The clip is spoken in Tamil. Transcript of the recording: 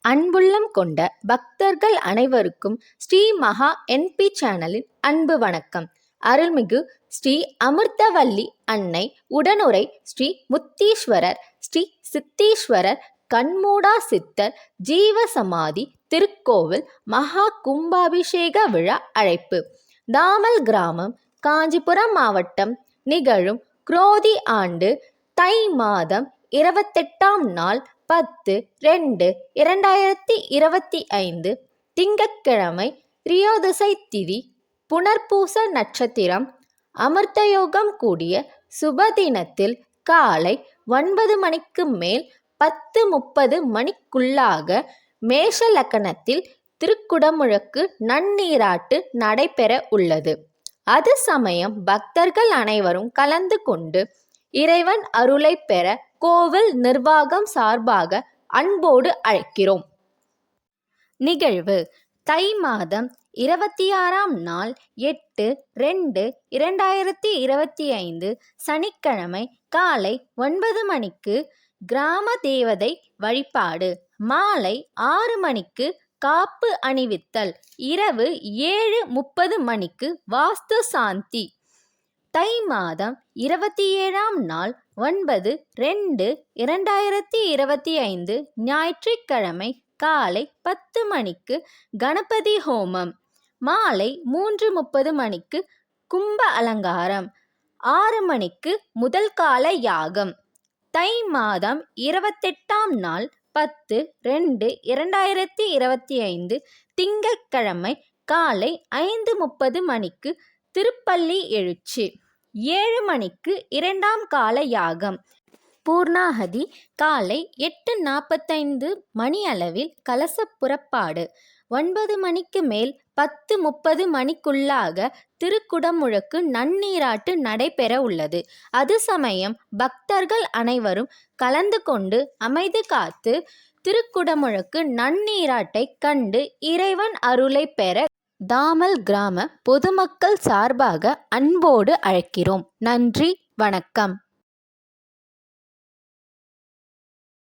அன்புள்ளம் கொண்ட பக்தர்கள் அனைவருக்கும் ஸ்ரீ மகா என்பி சேனலின் அன்பு வணக்கம். அருள்மிகு ஸ்ரீ அமிர்தவல்லி அன்னை உடனுரை ஸ்ரீ முத்தீஸ்வரர் ஸ்ரீ சித்தீஸ்வரர் கண்மூடா சித்தர் ஜீவசமாதி திருக்கோவில் மகா கும்பாபிஷேக விழா அழைப்பு. தாமல் கிராமம், காஞ்சிபுரம் மாவட்டம். நிகழும் குரோதி ஆண்டு தை மாதம் 28ஆம் நாள் 10/2/2025 திங்கட்கிழமை, திரியோதசை திதி, புனர்பூச நட்சத்திரம், அமிர்தயோகம் கூடிய சுபதினத்தில் காலை 9 மணிக்கு மேல் 10:30 மணிக்குள்ளாக மேஷ லக்னத்தில் திருக்குடமுழக்கு நன்னீராட்டு நடைபெற உள்ளது. அது சமயம் பக்தர்கள் அனைவரும் கலந்து கொண்டு இறைவன் அருளை பெற கோவில் நிர்வாகம் சார்பாக அன்போடு அழைக்கிறோம். நிகழ்வு: தை மாதம் 26ஆம் நாள் 8/2/2025 சனிக்கிழமை காலை 9 மணிக்கு கிராம தேவதை வழிபாடு. மாலை 6 மணிக்கு காப்பு அணிவித்தல். இரவு 7:30 மணிக்கு வாஸ்து சாந்தி. தை மாதம் 27ஆம் நாள் 9/2/2025 ஞாயிற்றுக்கிழமை காலை 10 மணிக்கு கணபதி ஹோமம். மாலை 3:30 மணிக்கு கும்ப அலங்காரம். 6 மணிக்கு முதல் கால யாகம். தை மாதம் 28ஆம் நாள் 10/2/2025 திங்கட்கிழமை காலை 5:30 மணிக்கு திருப்பள்ளி எழுச்சி. 7 மணிக்கு 2ஆம் கால யாகம். பூர்ணாகதி காலை 8:45 மணியளவில் கலச புறப்பாடு. 9 மணிக்கு மேல் 10:30 மணிக்குள்ளாக திருக்குடமுழக்கு நன்னீராட்டு நடைபெற உள்ளது. அது சமயம் பக்தர்கள் அனைவரும் கலந்து கொண்டு அமைதி காத்து திருக்குடமுழக்கு நன்னீராட்டை கண்டு இறைவன் அருளை பெற தாமல் கிராம பொதுமக்கள் சார்பாக அன்போடு அழைக்கிறோம். நன்றி, வணக்கம்.